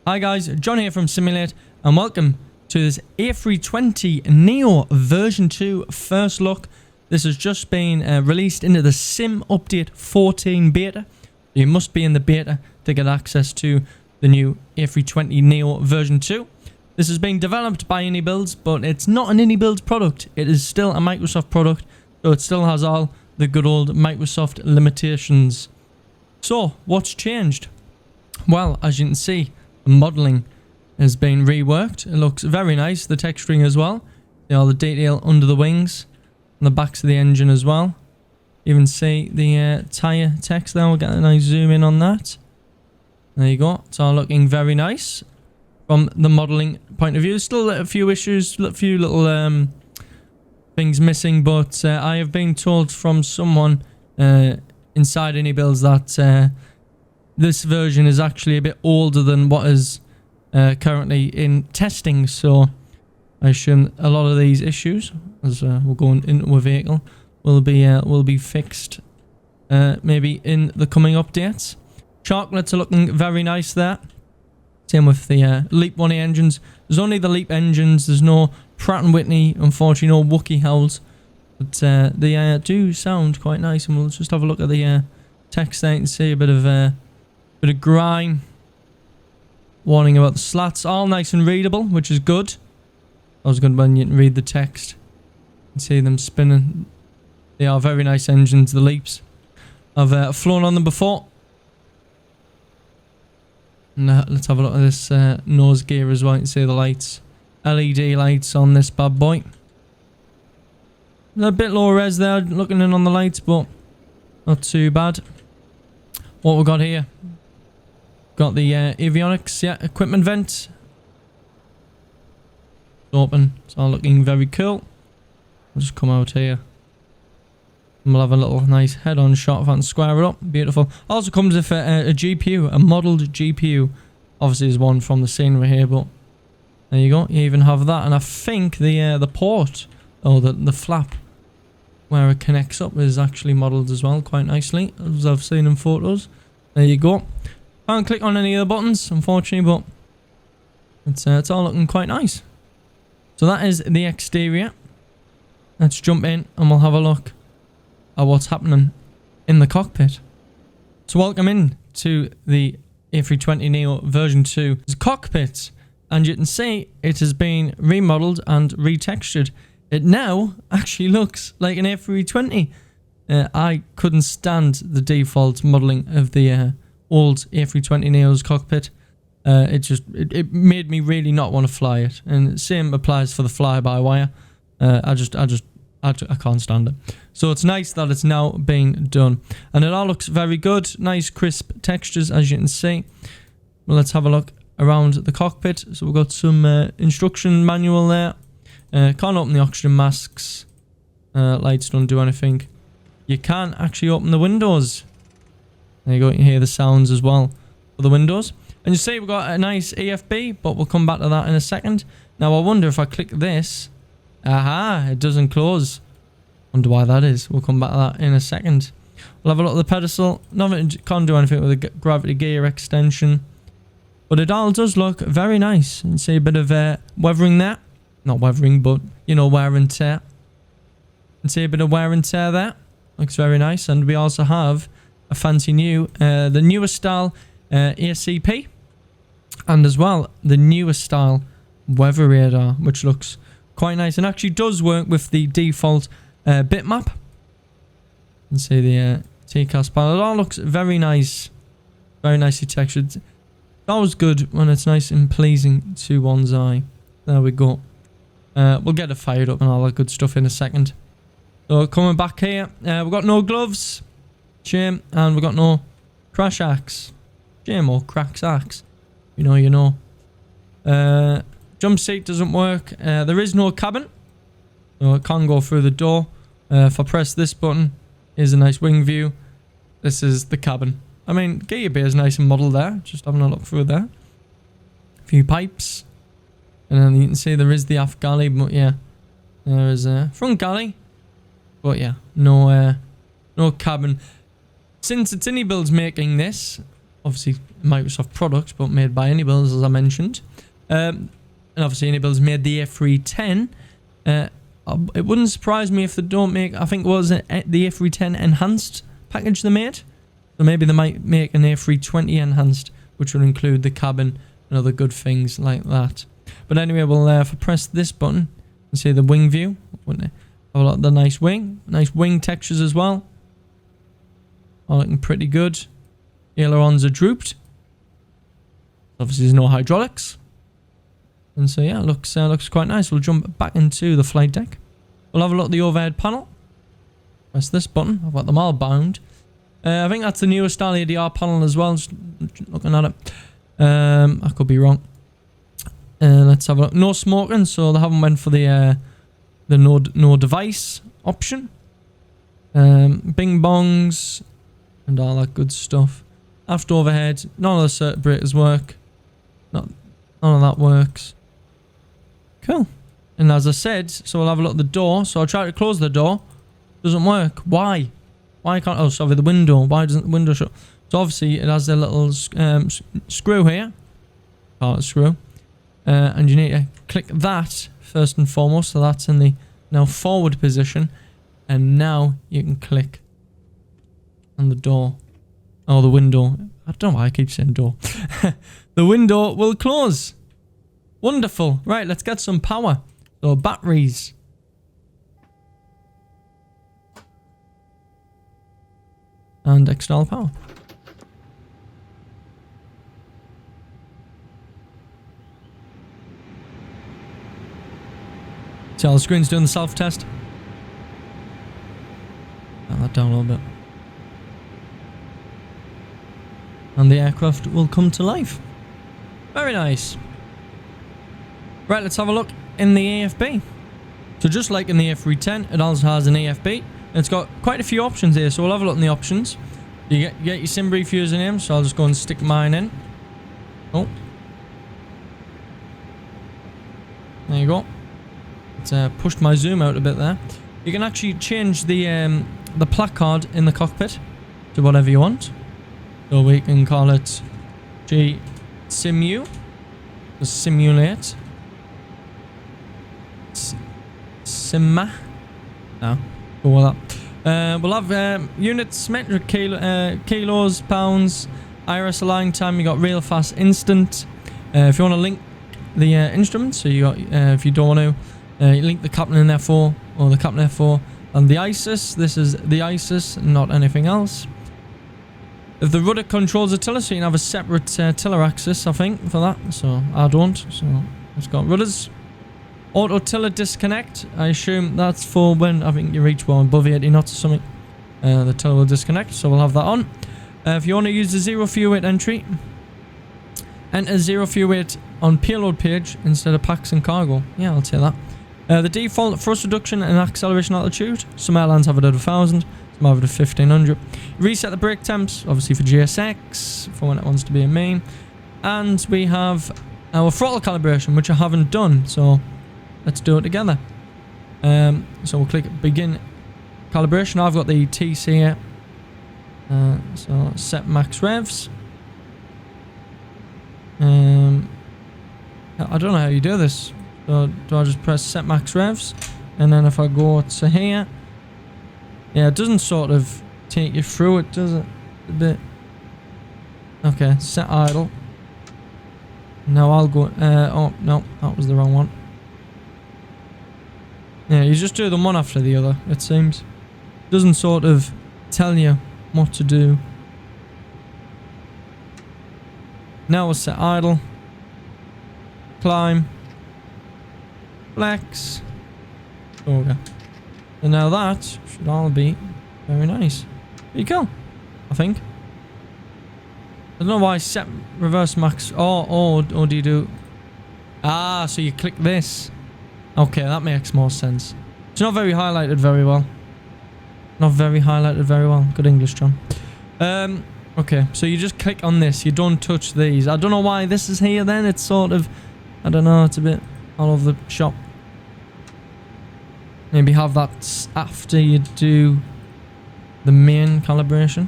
Hi guys, John here from Simulate and welcome to this A320 NEO version 2 first look. This has just been released into the Sim Update 14 beta. You must be in the beta to get access to the new A320 NEO version 2. This is being developed by iniBuilds, but it's not an iniBuilds product. It is still a Microsoft product, so it still has all the good old Microsoft limitations. So, what's changed? Well, as you can see, the modelling has been reworked. It looks very nice. The texturing as well. All the detail under the wings and the backs of the engine as well. You can see the tyre text there. We'll get a nice zoom in on that. There you go. It's all looking very nice from the modelling point of view. Still a few issues, a few little things missing, but I have been told from someone inside iniBuilds that this version is actually a bit older than what is currently in testing, so I assume a lot of these issues, as we're going into a vehicle, will be fixed maybe in the coming updates. Sharklets are looking very nice there. Same with the Leap 1A engines. There's only the Leap engines. There's no Pratt & Whitney, unfortunately, no Wookiee howls, but they do sound quite nice. And we'll just have a look at the text there. You can see a bit of grime. Warning about the slats. All nice and readable, which is good. That was good when you can read the text and see them spinning. They are very nice engines, the Leaps. I've flown on them before. And let's have a look at this nose gear as well. You can see the lights. LED lights on this bad boy. A bit low res there, looking in on the lights, but not too bad. What we got here? Got the avionics, equipment vent. It's open. It's all looking very cool. I'll just come out here. And we'll have a little nice head-on shot if I can square it up. Beautiful. Also comes with a GPU, a modelled GPU. Obviously there's one from the scenery here, but there you go. You even have that. And I think the port, or the flap, where it connects up is actually modelled as well quite nicely, as I've seen in photos. There you go. Can't click on any of the buttons, unfortunately, but it's all looking quite nice. So that is the exterior. Let's jump in and we'll have a look at what's happening in the cockpit. So welcome in to the A320 NEO version 2 cockpit, and you can see it has been remodeled and retextured. It now actually looks like an A320. I couldn't stand the default modelling of the old A320 NEO's cockpit. It made me really not want to fly it, and same applies for the fly-by-wire. I can't stand it. So it's nice that it's now being done, and it all looks very good. Nice crisp textures, as you can see. Well, let's have a look around the cockpit. So we've got some instruction manual there. Can't open the oxygen masks. Lights don't do anything. You can actually open the windows. There you go, you can hear the sounds as well for the windows. And you see we've got a nice EFB, but we'll come back to that in a second. Now I wonder if I click this. Aha, it doesn't close. Wonder why that is. We'll come back to that in a second. We'll have a look at the pedestal. Nothing, can't do anything with the gravity gear extension. But it all does look very nice. You can see a bit of weathering there. Not weathering, but you know, wear and tear. You can see a bit of wear and tear there. Looks very nice. And we also have a fancy new, the newer style ACP, and as well the newer style weather radar, which looks quite nice and actually does work with the default bitmap. You can see the TCAS panel. It all looks very nice, very nicely textured. It's always good when it's nice and pleasing to one's eye. There we go. We'll get it fired up and all that good stuff in a second. So coming back here, we've got no gloves. Shame. And we've got no crash axe. Shame, or cracks axe. You know, you know. Jump seat doesn't work. There is no cabin, so it can't go through the door. If I press this button, here's a nice wing view. This is the cabin. I mean, gear bay is nice and modelled there. Just having a look through there. A few pipes. And then you can see there is the aft galley, but yeah. There is a front galley. But yeah, no cabin. Since it's iniBuilds making this, obviously Microsoft product, but made by iniBuilds, as I mentioned. And obviously iniBuilds made the A310. It wouldn't surprise me if they don't make, I think it was the A310 enhanced package they made. So maybe they might make an A320 enhanced, which would include the cabin and other good things like that. But anyway, we'll if I press this button and see the wing view, wouldn't it? Have a lot of the nice wing textures as well. All looking pretty good. Ailerons are drooped. Obviously, there's no hydraulics. And so yeah, looks quite nice. We'll jump back into the flight deck. We'll have a look at the overhead panel. Press this button. I've got them all bound. I think that's the newest LADR panel as well. Just looking at it. I could be wrong. Let's have a look. No smoking, so they haven't went for the no device option. Bing bongs and all that good stuff. Aft overhead. None of the circuit breakers work. None of that works. Cool. And as I said, so we'll have a look at the door. So I'll try to close the door. Doesn't work. Why? Why can't... Oh, sorry, the window. Why doesn't the window shut? So obviously it has a little screw here. Call it screw. And you need to click that first and foremost. So that's in the now forward position. And now you can click on the door. Oh, the window. I don't know why I keep saying door. The window will close. Wonderful. Right, let's get some power. So batteries. And external power. So the screen's doing the self-test. Turn that down a little bit. And the aircraft will come to life. Very nice. Right, let's have a look in the AFB. So just like in the A310, it also has an AFB. It's got quite a few options here, so we'll have a look in the options. You get your SimBrief username, so I'll just go and stick mine in. Oh. There you go. It's pushed my zoom out a bit there. You can actually change the placard in the cockpit to whatever you want. So we can call it Simu. To simulate. Simma. No. Go with that. We'll have units, metric kilos, pounds, IRS align time. You got real fast instant. If you want to link the instruments, so you got if you don't want to link the captain in F4 or the captain F4 and the ISIS. This is the ISIS, not anything else. If the rudder controls the tiller, so you can have a separate tiller axis, I think, for that. So I don't. So it's got rudders. Auto tiller disconnect. I assume that's for when I think you reach well above 80 knots or something. The tiller will disconnect, so we'll have that on. If you want to use the 0 fuel weight entry, enter 0 fuel weight on payload page instead of packs and cargo. Yeah, I'll take that. The default thrust reduction and acceleration altitude. Some airlines have it at 1,000. Some have it at 1,500. Reset the brake temps, obviously for GSX, for when it wants to be a main. And we have our throttle calibration, which I haven't done, so let's do it together. So we'll click begin calibration. I've got the TC here. So set max revs. I don't know how you do this. So do I just press set max revs? And then if I go to here, yeah, it doesn't sort of take you through it, does it? A bit. Okay, set idle. Now I'll go. Oh no, that was the wrong one. Yeah, you just do them one after the other, it seems. Doesn't sort of tell you what to do. Now we'll set idle. Climb. Flex. Okay. And now that should all be very nice. Pretty cool, I think. I don't know why set reverse max. Or do you do... Ah, so you click this. Okay, that makes more sense. It's not very highlighted very well. Not very highlighted very well. Good English, John. Okay, so you just click on this. You don't touch these. I don't know why this is here then. It's sort of... I don't know. It's a bit all over the shop. Maybe have that after you do the main calibration.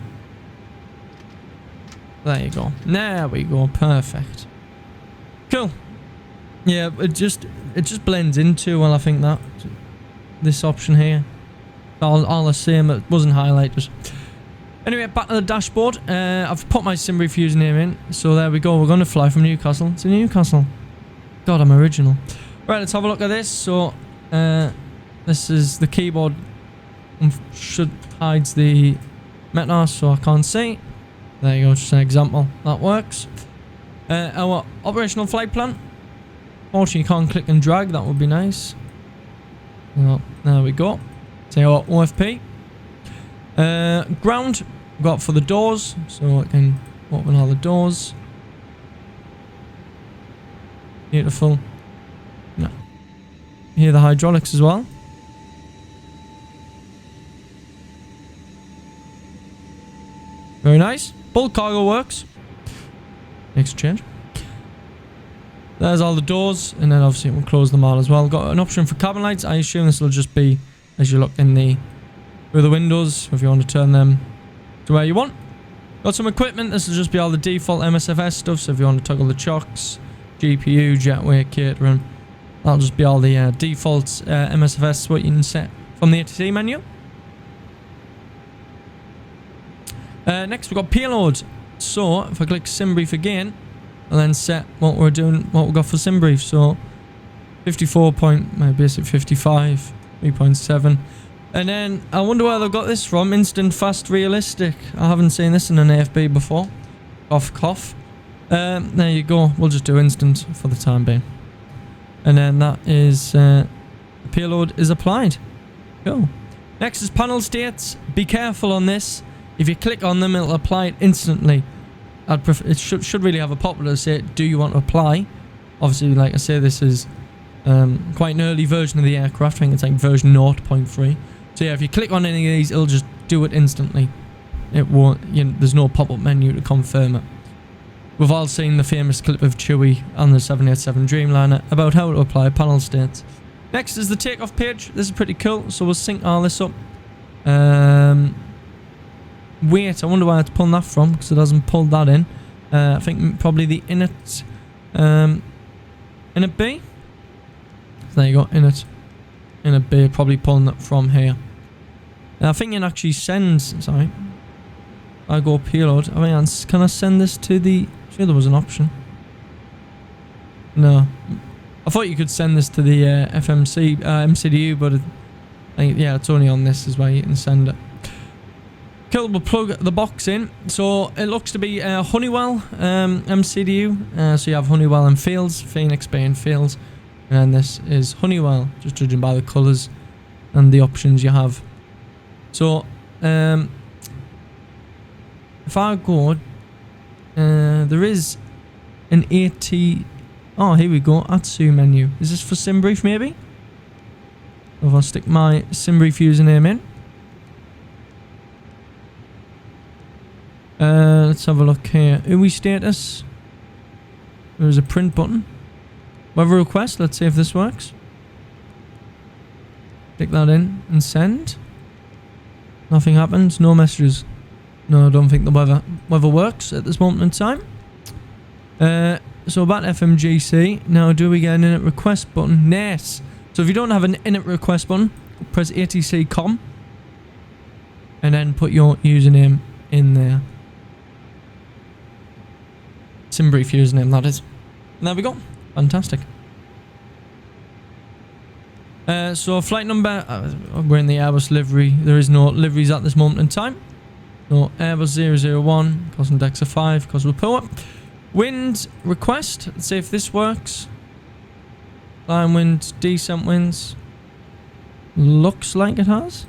There you go. There we go. Perfect. Cool. Yeah, it just blends into, well, I think that this option here, all the same. It wasn't highlighted. Anyway, back to the dashboard. I've put my sim brief username in, so there we go. We're going to fly from Newcastle to Newcastle. God, I'm original. Right, let's have a look at this. So, this is the keyboard. Should hides the meta, so I can't see. There you go, just an example. That works. Our operational flight plan. Fortunately, you can't click and drag. That would be nice. Well, there we go. Say our OFP. Ground. Got for the doors, so I can open all the doors. Beautiful. No. Hear the hydraulics as well. Very nice. Bulk cargo works. Next change. There's all the doors, and then obviously we'll close them all as well. Got an option for cabin lights. I assume this will just be as you look in through the windows, if you want to turn them to where you want. Got some equipment. This will just be all the default MSFS stuff. So if you want to toggle the chocks, GPU, jetway, catering, that'll just be all the defaults MSFS what you can set from the ATC menu. Next we've got payload. So if I click sim brief again, and then set what we're doing, what we've got for sim brief. So 54 point, my basic 55, 3.7. And then I wonder where they've got this from. Instant fast realistic. I haven't seen this in an AFB before. Cough cough. There you go. We'll just do instant for the time being. And then that is the payload is applied. Cool. Next is panel states. Be careful on this. If you click on them, it'll apply it instantly. It should really have a pop-up to say, do you want to apply? Obviously, like I say, this is quite an early version of the aircraft. I think it's like version 0.3. So yeah, if you click on any of these, it'll just do it instantly. It won't, there's no pop-up menu to confirm it. We've all seen the famous clip of Chewie on the 787 Dreamliner about how to apply panel states. Next is the takeoff page. This is pretty cool, so we'll sync all this up. Wait, I wonder where it's pulling that from, because it hasn't pulled that in. I think probably the init B. So there you go, init B, probably pulling it from here. I think you can actually send, sorry, I go payload. I mean, can I send this to the, sure there was an option. No. I thought you could send this to the MCDU, but yeah, it's only on this is where you can send it. Cool, we'll plug the box in. So it looks to be Honeywell MCDU. So you have Honeywell and Fields, Phoenix Bay and Fields. And this is Honeywell, just judging by the colours and the options you have. So if I go, there is an AT. Oh, here we go. Atsu menu. Is this for sim brief maybe? If I stick my sim brief username in. Let's have a look here. UI status. There is a print button. Weather request. Let's see if this works. Click that in and send. Nothing happens. No messages. No, I don't think the weather works at this moment in time. So about FMGC. Now, do we get an init request button? Yes. So if you don't have an init request button, press ATC.com and then put your username in there. Sim brief username, that is. And there we go. Fantastic. So flight number, we're in the Airbus livery. There is no liveries at this moment in time. No, Airbus 001, costing Dexa 5, Cosmo Power. Wind request, let's see if this works. Line wind, descent winds. Looks like it has.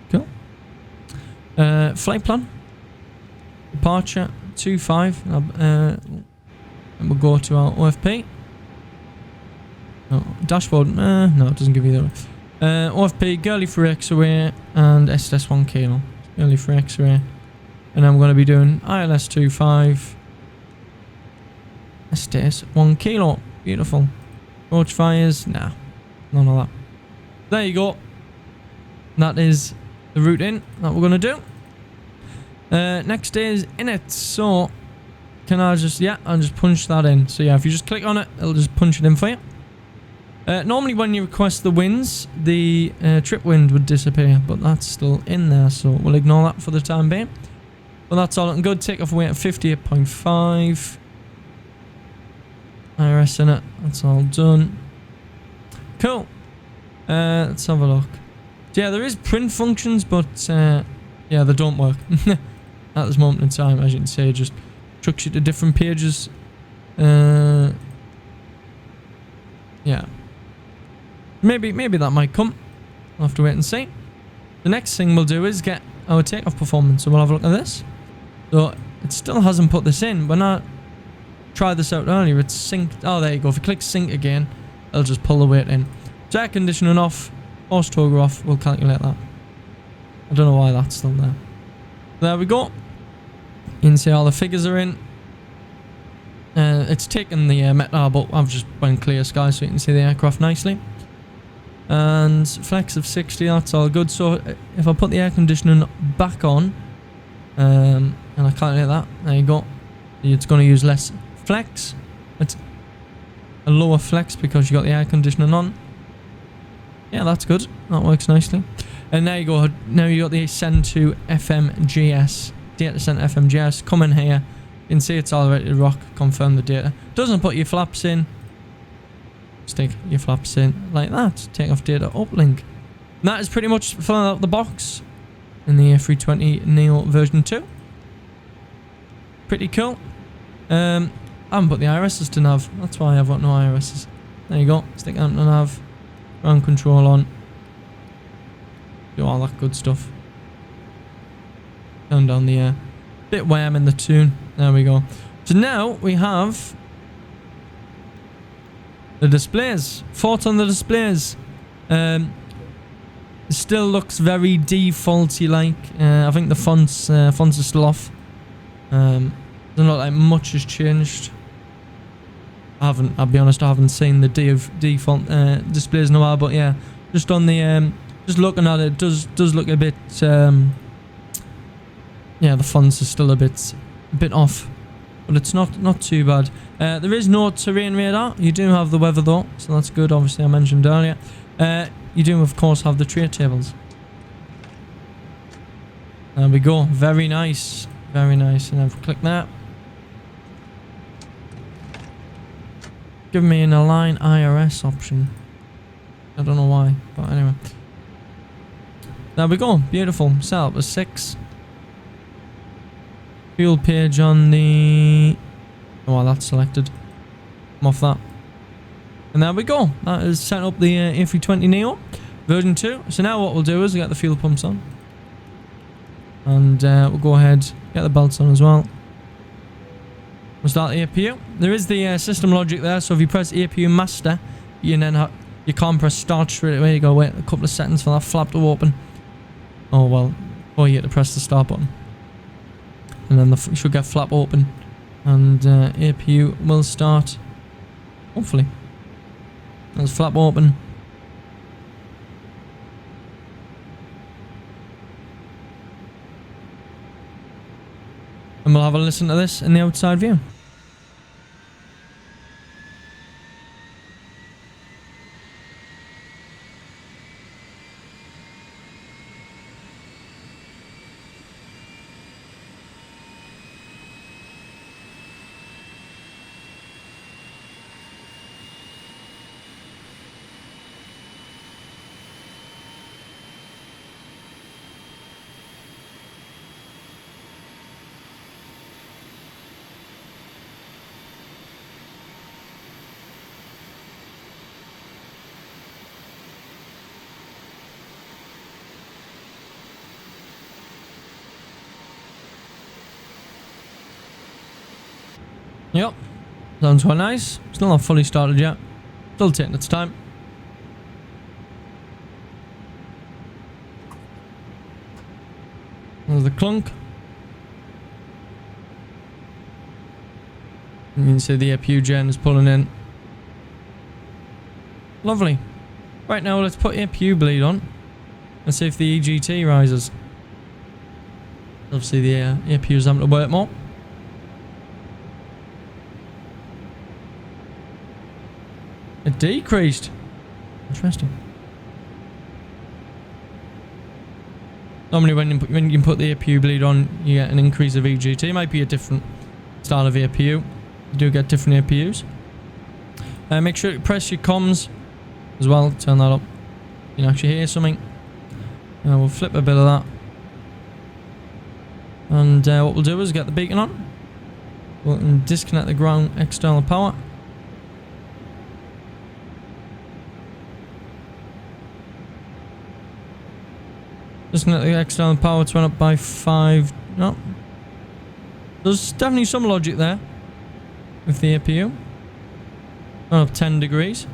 Cool. Flight plan. Departure 25. And we'll go to our OFP. No, dashboard, no, it doesn't give you that. OFP, Girly for X-ray and STS 1 kilo. Girly for X-ray. And I'm going to be doing ILS 25. STS 1 kilo. Beautiful. Roach fires, nah, none of that. There you go. That is the route in that we're going to do. Next is init. So can I just, yeah, I'll just punch that in. So yeah, if you just click on it, it'll just punch it in for you. Normally when you request the winds, the trip wind would disappear, but that's still in there, so we'll ignore that for the time being. But that's all looking good. Takeoff weight at 58.5. IRS in it. That's all done. Cool. Let's have a look. Yeah, there is print functions, but yeah, they don't work at this moment in time. As you can see, it just chucks you to different pages. Yeah. Maybe that might come. I'll have to wait and see. The next thing we'll do is get our takeoff performance. So we'll have a look at this. So it still hasn't put this in. When I tried this out earlier, it's synced. Oh, there you go. If you click sync again, it'll just pull the weight in. So air conditioning off, force toggle off, we'll calculate that. I don't know why that's still there. There we go. You can see all the figures are in. It's taken the METAR, but I've just went clear sky so you can see the aircraft nicely. And flex of 60, that's all good. So if I put the air conditioning back on, and I calculate that, there you go. It's going to use less flex. It's a lower flex because you got the air conditioning on. Yeah, that's good. That works nicely. And there you go. Now you got the send to FMGS. Data sent FMGS. Come in here. You can see it's all ready to rock. Confirm the data. Doesn't put your flaps in. Stick your flaps in like that. Take off data uplink. And that is pretty much filling out the box in the A320 NEO version 2. Pretty cool. I haven't put the IRSs to nav. That's why I've got no IRSs. There you go. Stick them to nav. Ground control on. Do all that good stuff. Turn down the air. Bit wham in the tune. There we go. So now we have the displays. Thoughts on the displays? It still looks very defaulty like. I think the fonts are still off. Doesn't look like much has changed. I'll be honest, I haven't seen the default displays in a while, but yeah, just on the just looking at it, does look a bit yeah, the fonts are still a bit off, but it's not too bad. There is no terrain radar. You do have the weather though, so that's good. Obviously, I mentioned earlier. You do of course have the tray tables. There we go. Very nice, very nice. And then click that. Give me an align IRS option. I don't know why, but anyway. There we go. Beautiful. Setup was 6. Fuel page on the... Oh, that's selected. I'm off that. And there we go. That is set up the A320 NEO version 2. So now what we'll do is we'll get the fuel pumps on. And we'll go ahead, get the belts on as well. We'll start the APU. There is the system logic there, so if you press APU master, you then you can't press start straight away. You gotta wait a couple of seconds for that flap to open. Oh well, or you have to press the start button. And then you should get flap open. And APU will start, hopefully. There's flap open. And we'll have a listen to this in the outside view. Yep, sounds quite nice. Still not fully started yet. Still taking its time. There's the clunk. You can see the APU gen is pulling in. Lovely. Right now, let's put APU bleed on and see if the EGT rises. Obviously the APU is having to work more. It decreased. Interesting. Normally when you put the APU bleed on, you get an increase of EGT. It might be a different style of APU. You do get different APUs. Make sure to press your comms as well. Turn that up. You can actually hear something. We'll flip a bit of that. And what we'll do is get the beacon on. We'll disconnect the ground external power. Disconnect the external power. It's went up by 5. No. There's definitely some logic there with the APU. Went up 10 degrees.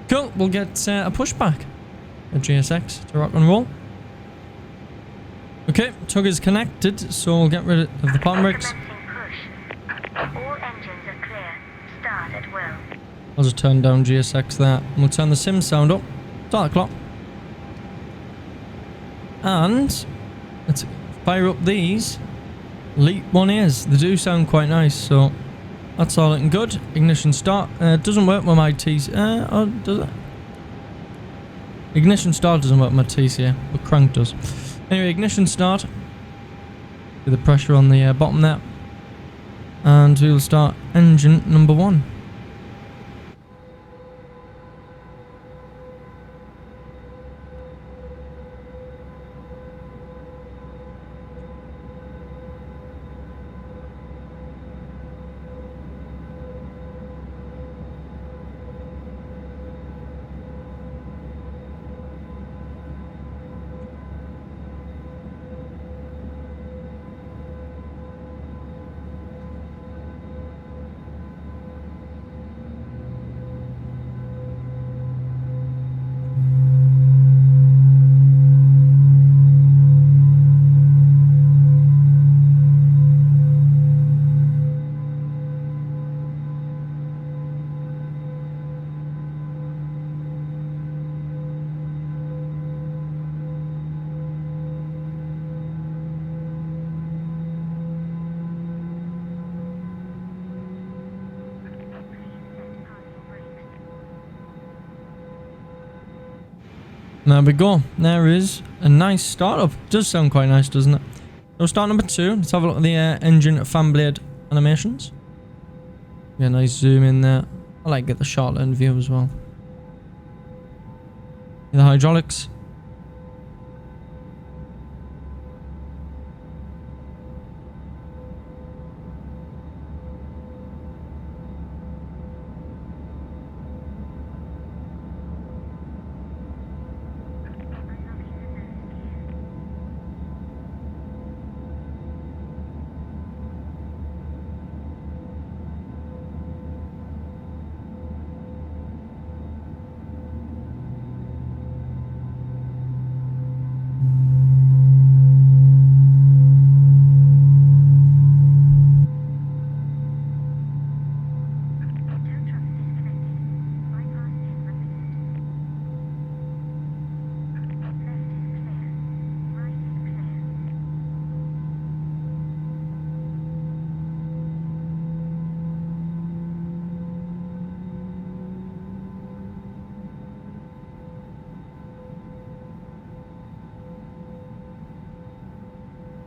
Cool. We'll get a pushback. A GSX to rock and roll. Okay, tug is connected, so we'll get rid of the palm brakes. All engines are clear. Start at will. I'll just turn down GSX there. And we'll turn the sim sound up. Start the clock. And let's fire up these Leap 1As. They do sound quite nice, so that's all looking good. Ignition start. Doesn't work with my TC. Oh, does it? Ignition start doesn't work with my TC, but crank does. Anyway, ignition start. With the pressure on the bottom there. And we will start engine number 1. There we go. There is a nice startup. Does sound quite nice, doesn't it? So start number 2. Let's have a look at the engine fan blade animations. Yeah, nice zoom in there. I like get the short end view as well. The hydraulics.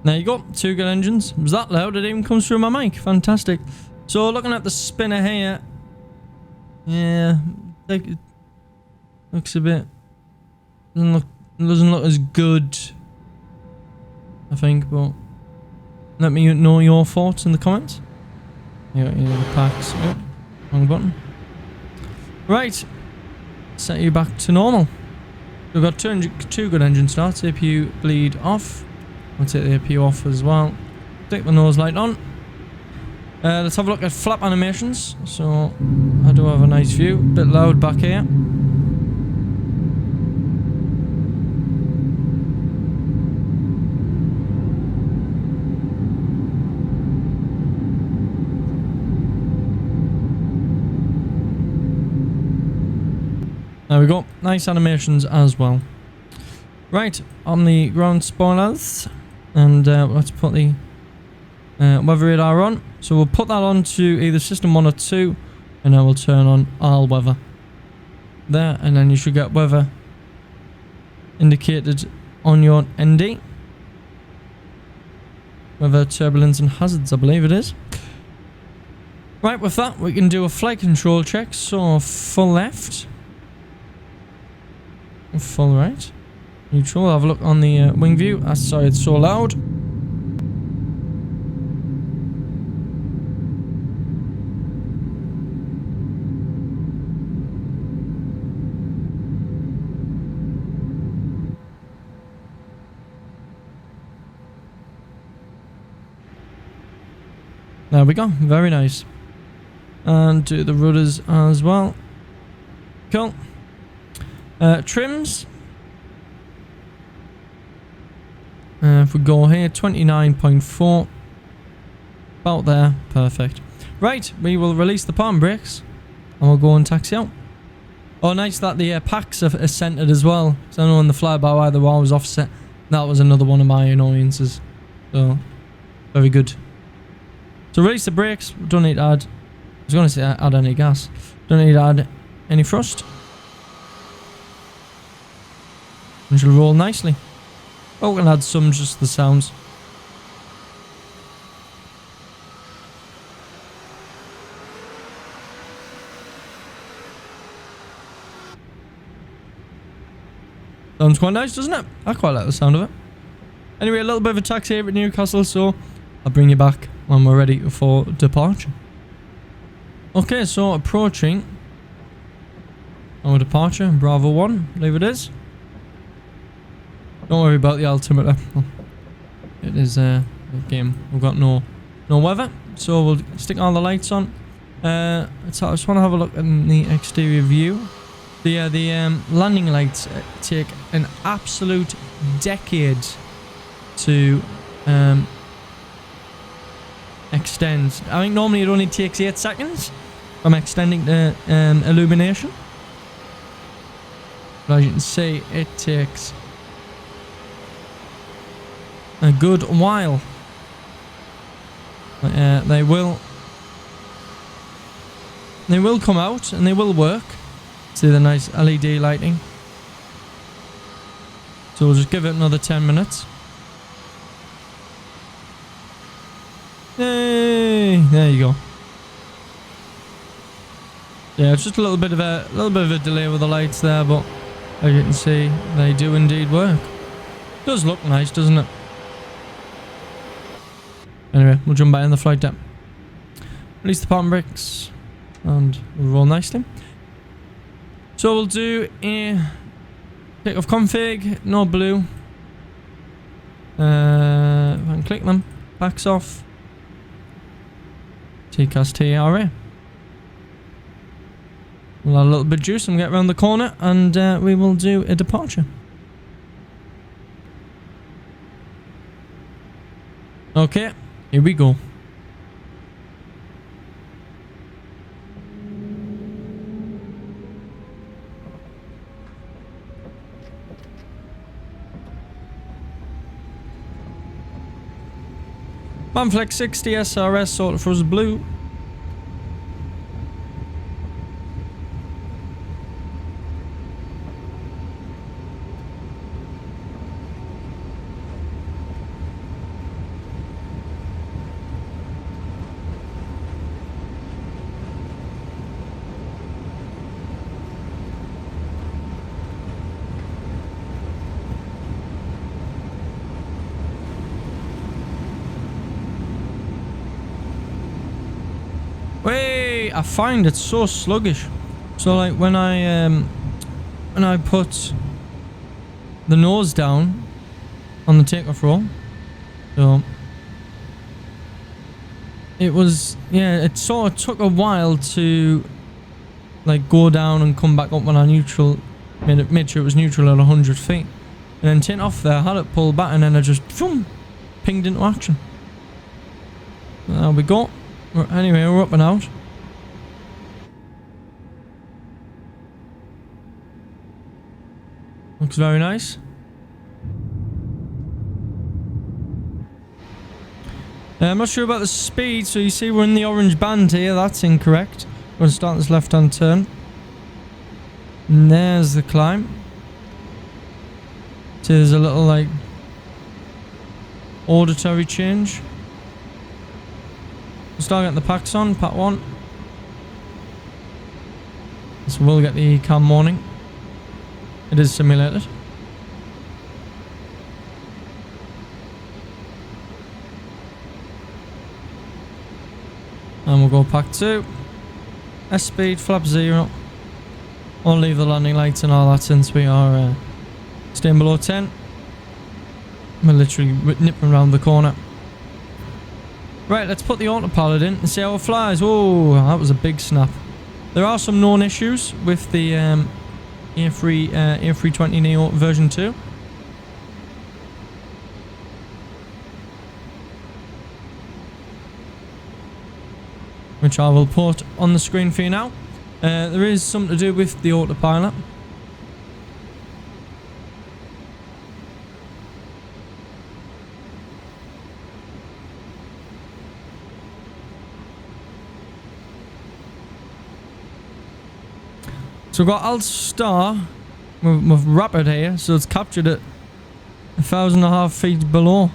There you go, 2 good engines. It was that loud, it even comes through my mic. Fantastic. So looking at the spinner here, yeah, it looks a bit, doesn't look as good, I think. But let me know your thoughts in the comments. Yeah, the packs. Oh, wrong button. Right, set you back to normal. We've got two good engine starts. APU bleed off. I'll take the APU off as well. Take the nose light on. Let's have a look at flap animations. So I do have a nice view. Bit loud back here. There we go. Nice animations as well. Right, on the ground spoilers. And let's put the weather radar on. So we'll put that on to either system 1 or 2, and then we'll turn on all weather there, and then you should get weather indicated on your ND. Weather, turbulence and hazards, I believe it is. Right, with that we can do a flight control check. So full left, full right, neutral. Have a look on the wing view. Sorry, it's so loud. There we go, very nice. And do the rudders as well. Cool. Trims. If we go here, 29.4. About there, perfect. Right, we will release the palm brakes and we'll go and taxi out. Oh, nice that the packs are centered as well. So I know in the fly-by-wire they were always offset. That was another one of my annoyances. So, very good. So release the brakes. We don't need to add, I was going to say add any gas. Don't need to add any thrust. And she'll roll nicely. Oh, we can add some, just the sounds. Sounds quite nice, doesn't it? I quite like the sound of it. Anyway, a little bit of a taxi here at Newcastle, so I'll bring you back when we're ready for departure. Okay, so approaching our departure, Bravo 1, I believe it is. Don't worry about the altimeter. It is a game. We've got no weather, so we'll stick all the lights on. I just want to have a look in the exterior view. The landing lights take an absolute decade to extend. I think normally it only takes 8 seconds from extending the illumination. But as you can see, it takes a good while. They will come out and they will work. See the nice LED lighting. So we'll just give it another 10 minutes. Yay! There you go. Yeah, it's just a little bit of a delay with the lights there, but as you can see, they do indeed work. Does look nice, doesn't it? Anyway, we'll jump back in the flight deck. Release the palm brakes, and we'll roll nicely. So we'll do a takeoff config, no blue. If I can click them, backs off. TCAS TRA. We'll add a little bit of juice and get around the corner, and we will do a departure. Okay, here we go. Manflex 60 SRS sort of for us blue. I find it so sluggish. So like when I put the nose down on the takeoff roll, so it was, yeah, it sort of took a while to like go down and come back up when I made sure it was neutral at 100 feet, and then take off there, had it pulled back, and then I just boom, pinged into action. There we go. Anyway, we're up and out. Looks very nice. I'm not sure about the speed, so you see we're in the orange band here. That's incorrect. We're going to start this left-hand turn. And there's the climb. So there's a little, like, auditory change. We'll start getting the packs on, pack 1. So we'll get the cam warning. It is simulated. And we'll go pack 2. S-speed, flap 0. I'll leave the landing lights and all that since we are staying below 10. We're literally nipping around the corner. Right, let's put the autopilot in and see how it flies. Whoa, that was a big snap. There are some known issues with the A320 NEO version 2. Which I will put on the screen for you now. There is something to do with the autopilot. So we've got Alt Star with Rapid here, so it's captured at 1,500 feet below.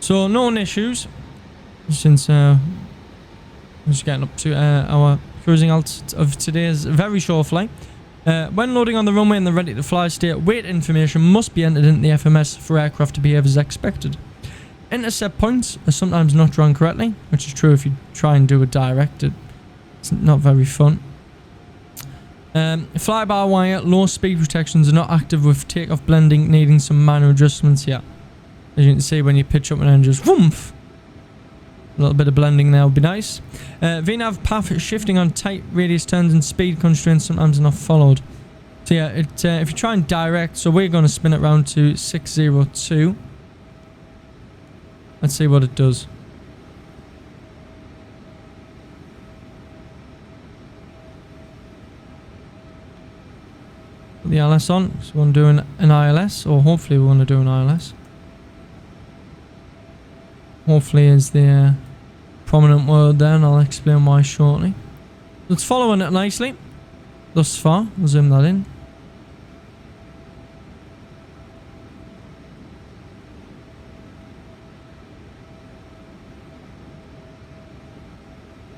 So known issues since we're just getting up to our cruising alt of today's very short flight. When loading on the runway in the ready to fly state, weight information must be entered into the FMS for aircraft to behave as expected. Intercept points are sometimes not drawn correctly, which is true if you try and do it direct. It's not very fun. Fly-by-wire low speed protections are not active with takeoff blending, needing some minor adjustments here. As you can see, when you pitch up and then just whoomph, a little bit of blending there would be nice. VNAV path shifting on tight radius turns and speed constraints sometimes are not followed. So yeah, if you try and direct, so we're going to spin it round to 602. Let's see what it does. Put the ILS on, so we're going to do an ILS, or hopefully we're going to do an ILS. Hopefully is the prominent word there, and I'll explain why shortly. It's following it nicely thus far. We'll zoom that in.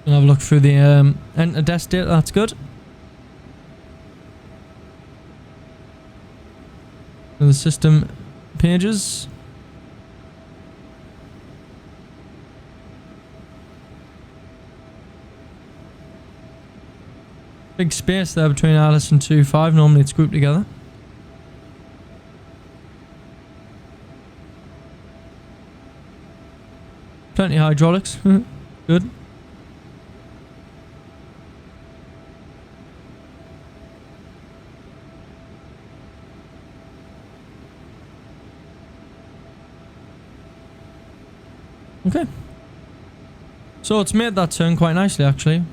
We'll have a look through the enter desk data. That's good. And the system pages. Big space there between Alice and 2.5. Normally it's grouped together. Plenty of hydraulics. Good. Okay. So it's made that turn quite nicely actually.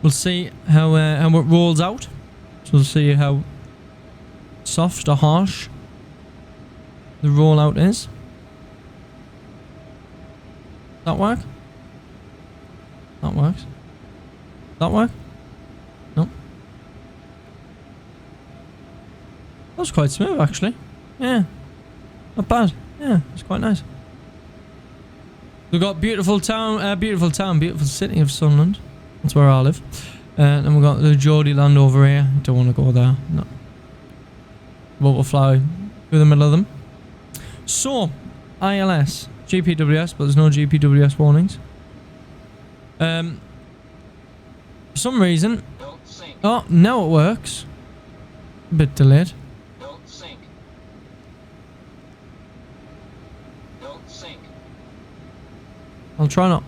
We'll see how it rolls out. So we'll see how soft or harsh the rollout is. That work? That works. That work? No. That was quite smooth actually. Yeah. Not bad. Yeah, it's quite nice. We've got beautiful city of Sunderland. That's where I live. And we've got the Geordie land over here. Don't want to go there. No. But we'll fly through the middle of them. So, ILS. GPWS, but there's no GPWS warnings. For some reason... Oh, now it works. A bit delayed. I'll try not.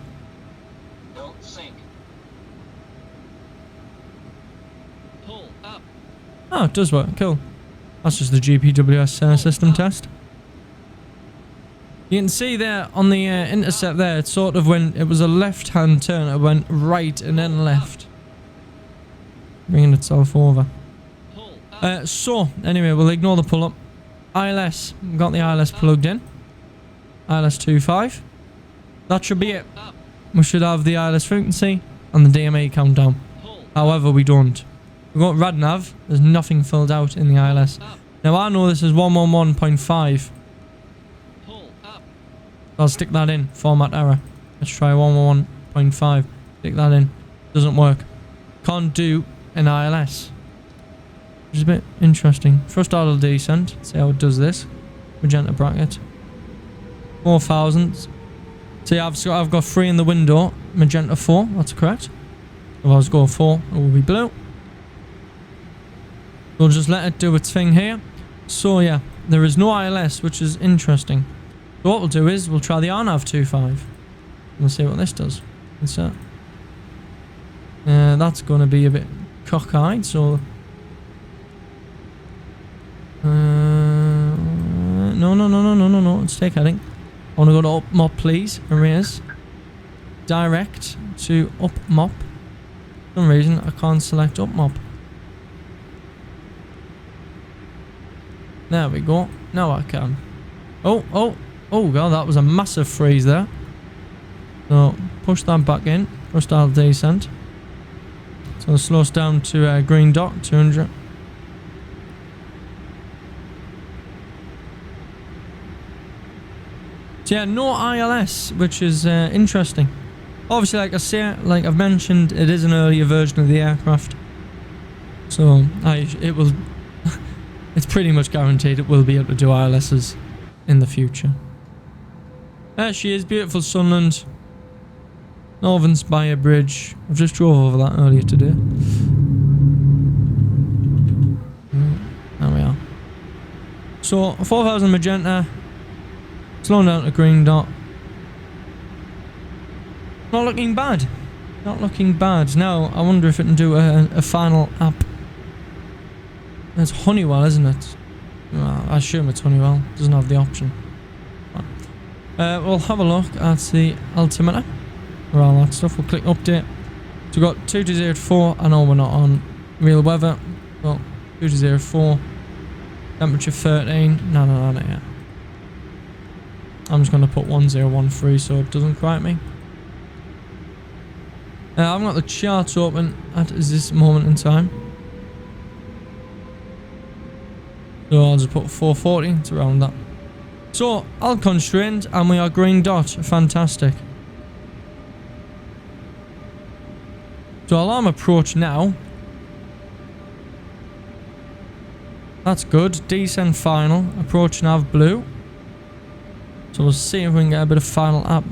Oh, it does work. Cool. That's just the GPWS system test. You can see there on the intercept there, it's sort of when it was a left-hand turn, it went right and then left. Bringing itself over. So, anyway, we'll ignore the pull-up. ILS. We've got the ILS plugged in. ILS 2.5. That should be it. We should have the ILS frequency and the DMA countdown. However, we don't. We've got RadNav. There's nothing filled out in the ILS. Now, I know this is 111.5. I'll stick that in. Format error. Let's try 111.5. Stick that in. Doesn't work. Can't do an ILS. Which is a bit interesting. First idle descent. See how it does this. Magenta bracket. 4,000. See, I've got 3 in the window. Magenta 4. That's correct. If I was going 4, it will be blue. We'll just let it do its thing here. So yeah, there is no ILS, which is interesting. So what we'll do is we'll try the RNAV 2.5. We'll see what this does. What's that? That's going to be a bit cockeyed, so... No. Let's take heading. I want to go to up mop, please. Erase. Direct to up mop. For some reason, I can't select up mop. There we go. Now I can. Oh god, that was a massive freeze there. So, push that back in. First idle descent. So, it slows down to green dot, 200. So, yeah, no ILS, which is interesting. Obviously, like I say, like I've mentioned, it is an earlier version of the aircraft. So, it will... It's pretty much guaranteed it will be able to do ILSs in the future. There she is, beautiful Sunland. Northern Spire Bridge. I've just drove over that earlier today. There we are. So, 4,000 magenta. Slowing down to green dot. Not looking bad. Not looking bad. Now, I wonder if it can do a final app. It's Honeywell, isn't it? Well, I assume it's Honeywell. Doesn't have the option. We'll have a look at the altimeter. Or all that stuff. We'll click update. So we've got 2204. I know we're not on real weather. But 2204. Temperature 13. No, not yet. I'm just going to put 1013 so it doesn't quite me. I've got the charts open at this moment in time. So I'll just put 440 to round that. So, all constrained and we are green dot. Fantastic. So alarm approach now. That's good. Descent final. Approach nav blue. So we'll see if we can get a bit of final app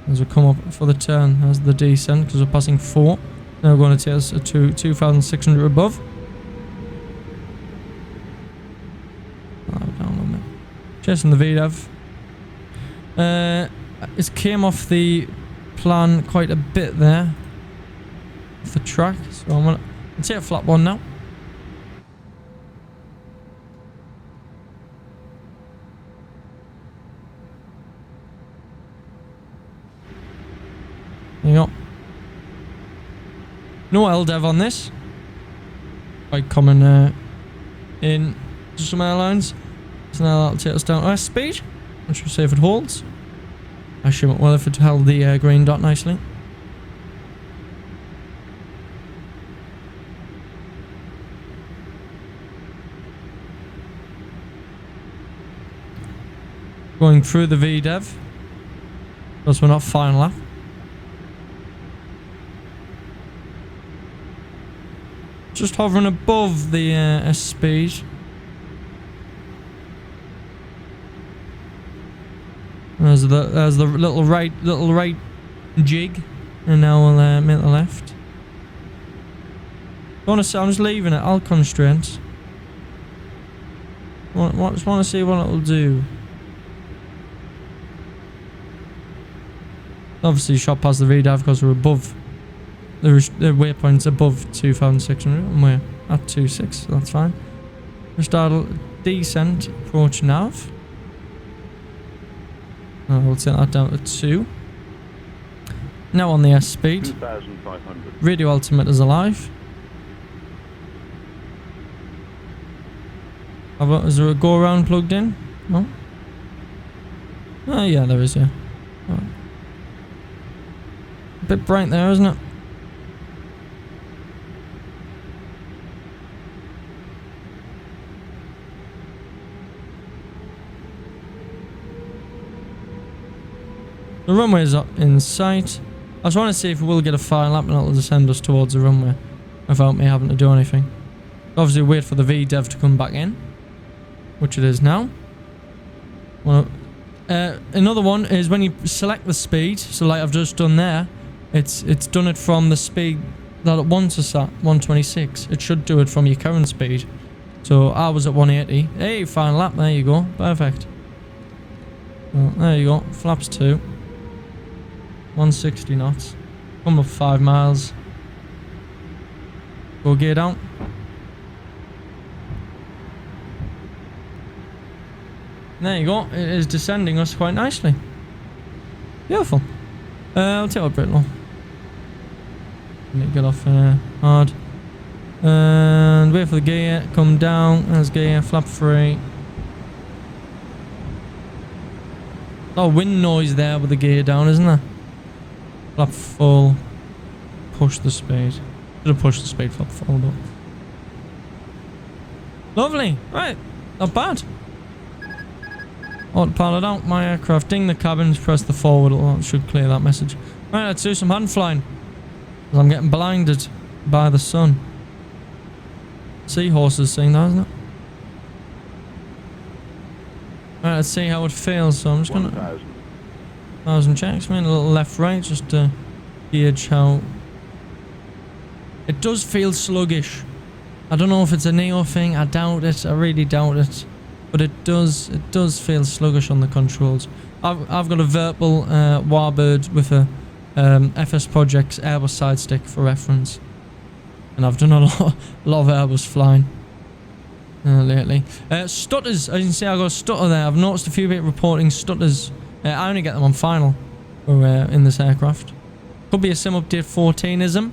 as we come up for the turn as the descent, because we're passing 4. Now we're going to take us to 2,600 above. Chasing the VDAV. It came off the plan quite a bit there. Off the track. So I'm gonna take a flat one now. There you go. No LDEV on this. Quite common in some airlines. So now that'll take us down to S speed. Let's see if it holds. I assume it will if it held the green dot nicely. Going through the VDEV. Because we're not final lap. Just hovering above the S speed. There's the little right jig, and now we'll make the left. I'm just leaving it. I'll constraint. Just want to see what it'll do. Obviously, shot past the VDAV because we're above the waypoint's above 2,600, and we're at 2.6, so that's fine. Just start descent, approach nav. We'll take that down to 2. Now on the S speed. 2,500. Radio altimeter's alive. Is there a go around plugged in? No? Oh yeah, there is, yeah. Right. A bit bright there, isn't it? The runway's up in sight. I just want to see if we will get a fire lap and it'll just send us towards the runway without me having to do anything. Obviously wait for the VDEV to come back in, which it is now. Well, another one is when you select the speed, so like I've just done there, it's done it from the speed that it wants us at, 126. It should do it from your current speed. So I was at 180. Hey, final lap, there you go. Perfect. Well, there you go, flaps 2. 160 knots. Come up 5 miles. Go gear down. There you go. It is descending us quite nicely. Beautiful. I'll take a bit long. Get off hard. And wait for the gear. Come down. There's gear. Flap 3. Oh, wind noise there with the gear down, isn't there? Flap full. Push the speed. Should have pushed the speed flap full, but. Lovely. Right. Not bad. Autopilot out. My aircraft. Ding the cabins. Press the forward. It should clear that message. Right, let's do some hand flying. I'm getting blinded by the sun. Seahorses saying that, isn't it? Right, let's see how it feels. So I'm just gonna 1,000 checks. I'm in a little left right just to gauge how it does feel sluggish. I don't know if it's a Neo thing. I doubt it. I really doubt it. But it does feel sluggish on the controls. I've got a Vertical Warbird with a FS Projects Airbus side stick for reference, and I've done a lot of Airbus flying lately. Stutters, as you can see, I got a stutter there. I've noticed a few people reporting stutters. I only get them on final in this aircraft. Could be a sim update 14ism,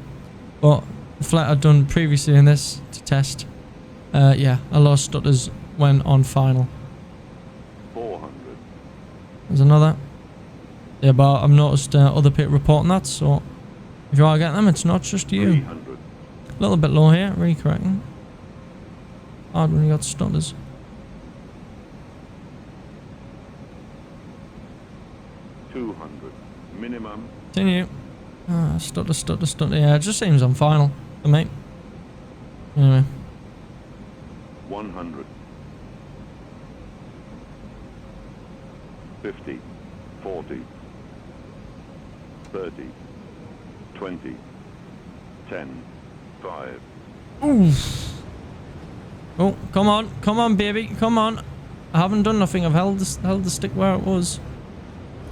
but the flight I've done previously in this to test, yeah, a lot of stutters when on final. 400. There's another. Yeah, but I've noticed other people reporting that, so if you are getting them, it's not just you. 300. A little bit low here, recorrecting. Hard when you got stutters. 200. Minimum. Continue. Stutter. Yeah, it just seems on final for me. Anyway. 100. 50. 40. 30. 20. 10. 5. Oof. Oh, come on, baby, come on! I haven't done nothing. I've held the stick where it was.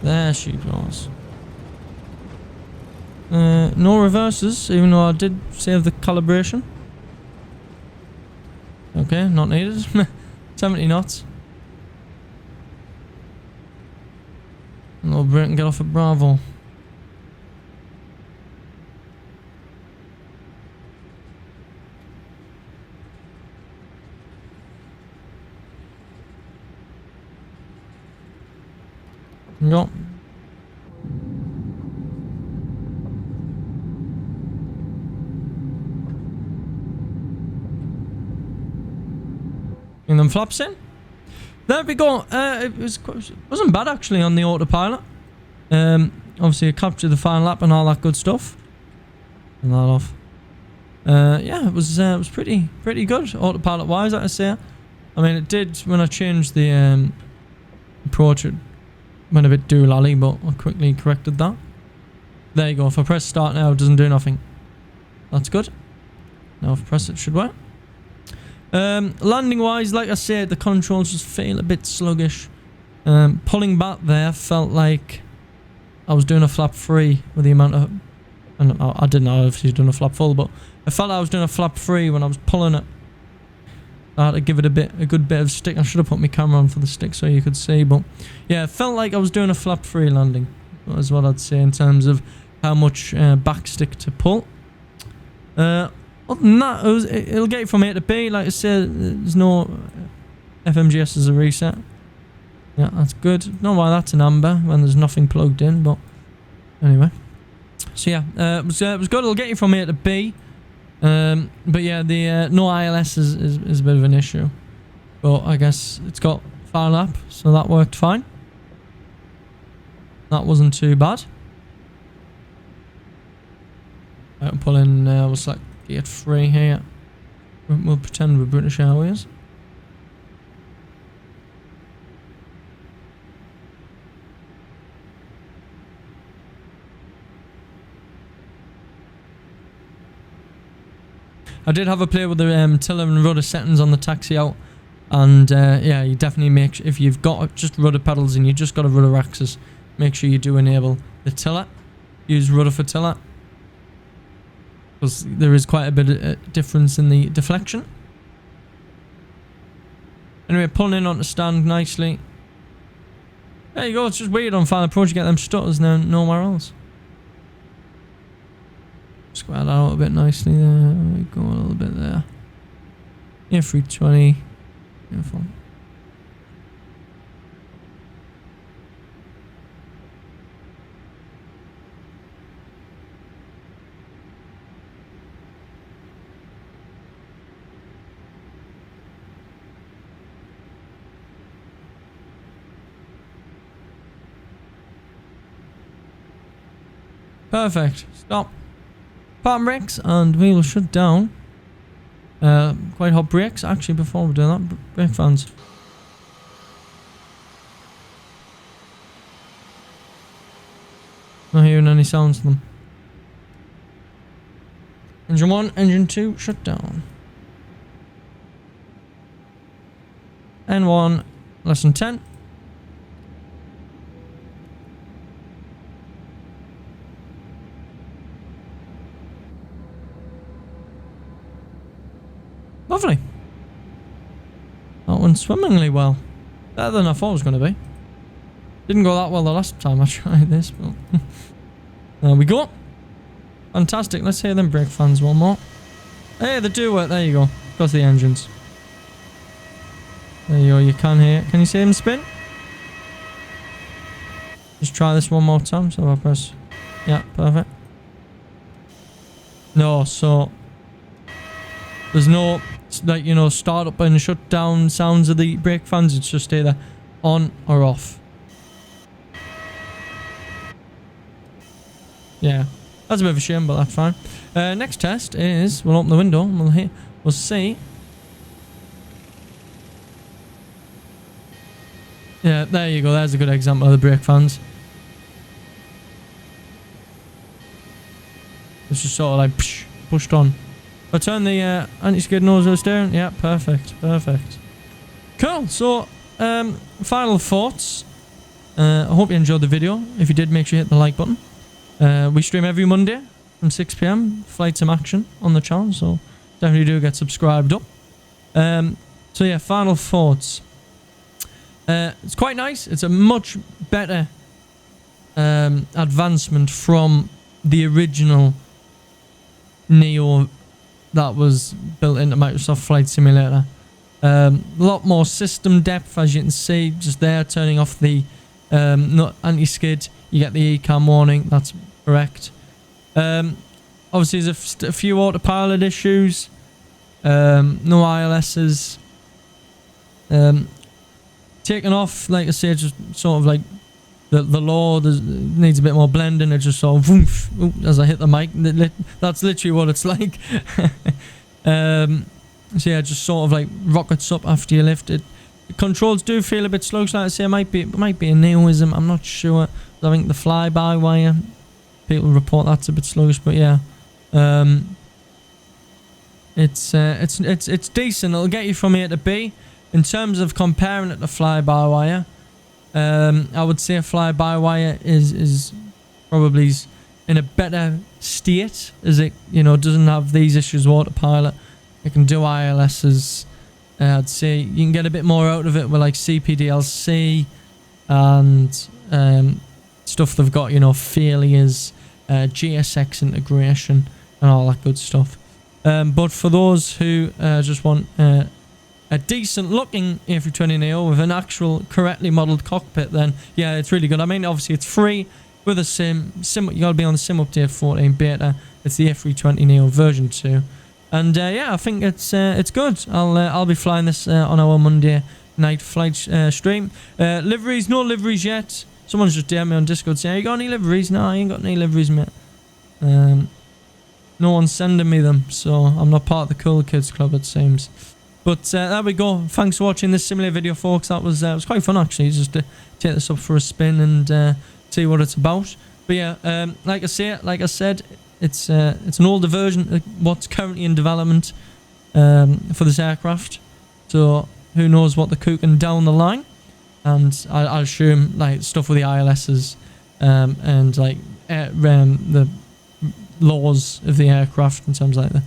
There she goes. No reverses, even though I did save the calibration. Okay, not needed. 70 knots. And we'll break and get off at Bravo. Go. And then flaps in. There we go. It wasn't bad actually on the autopilot. Obviously I captured the final lap and all that good stuff. And that off. Yeah, it was pretty good autopilot wise, I say. I mean, it did when I changed the approach. It went a bit doolally, but I quickly corrected that. There you go. If I press start now, it doesn't do nothing. That's good. Now if I press it, should work. Landing wise, like I said, the controls just feel a bit sluggish. Pulling back there felt like I was doing a flap 3 with the amount of... I didn't know if she's doing a flap full, but I felt like I was doing a flap 3 when I was pulling it. I had to give it a good bit of stick. I should have put my camera on for the stick so you could see, but yeah, it felt like I was doing a flap-free landing. Is what I'd say in terms of how much backstick to pull. Other than that, it'll get you from A to B. Like I said, there's no FMGS as a reset. Yeah, that's good. Don't know why that's an amber when there's nothing plugged in, but anyway. So yeah, it was good. It'll get you from A to B. But yeah, the no ILS is a bit of an issue. But I guess it's got fire lap, so that worked fine. That wasn't too bad. I'll pull in, we'll select Gate 3 here. We'll pretend we're British Airways. I did have a play with the tiller and rudder settings on the taxi out, and yeah, you definitely make sure, if you've got just rudder pedals and you just got a rudder axis, make sure you do enable the tiller. Use rudder for tiller, because there is quite a bit of difference in the deflection. Anyway, pulling in onto stand nicely. There you go. It's just weird on Final Approach you get them stutters now nowhere else. Square that out a bit nicely there. We go a little bit there. A320. Beautiful. Perfect. Stop. Park brakes, and we will shut down. Quite hot brakes. Actually, before we do that, brake fans. Not hearing any sounds from them. Engine 1, engine 2, shut down. N1, less than 10. Lovely. That went swimmingly well. Better than I thought it was going to be. Didn't go that well the last time I tried this, but there we go. Fantastic. Let's hear them brake fans one more. Hey, they do work. There you go. Got the engines. There you go. You can hear. Can you see them spin? Just try this one more time. So I'll press. Yeah, perfect. No, so there's no, like, you know, start up and shut down sounds of the brake fans. It's just either on or off. Yeah, that's a bit of a shame, but that's fine. Next test is, we'll open the window and we'll see. Yeah, there you go. There's a good example of the brake fans. It's just sort of like pushed on. I'll turn the anti-skid nozzle down. Yeah, perfect. Perfect. Cool. So, final thoughts. I hope you enjoyed the video. If you did, make sure you hit the like button. We stream every Monday from 6 PM. Flight Sim action on the channel. So, definitely do get subscribed up. So, yeah, final thoughts. It's quite nice. It's a much better advancement from the original NEO that was built into Microsoft Flight Simulator. A lot more system depth, as you can see, just there, turning off the anti-skid. You get the ECAM warning, that's correct. Obviously, there's a few autopilot issues. No ILSs. Taken off, like I say, just sort of like the law needs a bit more blending. It just sort of woof, as I hit the mic. That's literally what it's like. So yeah, just sort of like rockets up after you lift it. The controls do feel a bit slow. So like I say, it might be a neoism. I'm not sure. I think the fly-by-wire, people report that's a bit sluggish, but yeah, it's decent. It'll get you from A to B. In terms of comparing it to fly-by-wire, I would say fly-by-wire is probably in a better state, as it, you know, doesn't have these issues with autopilot. It can do ILSs. I'd say you can get a bit more out of it with like CPDLC and stuff they've got, you know, failures, GSX integration and all that good stuff. But for those who just want a decent looking A320 NEO with an actual correctly modelled cockpit, then yeah, it's really good. I mean, obviously it's free with a sim. You gotta be on the sim update 14 beta. It's the A320 NEO version 2. And yeah, I think it's good. I'll be flying this on our Monday night flight stream. Liveries, no liveries yet. Someone's just DM'd me on Discord saying, "You got any liveries?" No, I ain't got any liveries, mate. No one's sending me them, so I'm not part of the cool kids club, it seems. But there we go. Thanks for watching this simulator video, folks. That was quite fun actually, just to take this up for a spin and see what it's about. But yeah, like I said, it's an older version of what's currently in development for this aircraft. So who knows what they're cooking down the line. And I'll assume like stuff with the ILSs and like the laws of the aircraft in terms of like the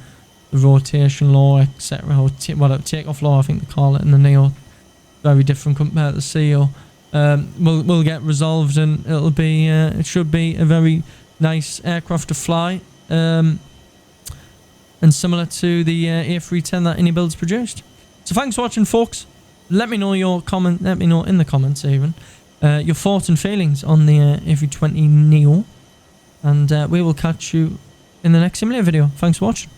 rotation law, etc. Or takeoff law, I think they call it in the NEO. Very different compared to the CEO. Will get resolved, and it'll be it should be a very nice aircraft to fly, and similar to the A310 that iniBuilds produced. So thanks for watching, folks. Let me know your comment. Let me know in the comments even your thoughts and feelings on the A320 NEO, and we will catch you in the next simulator video. Thanks for watching.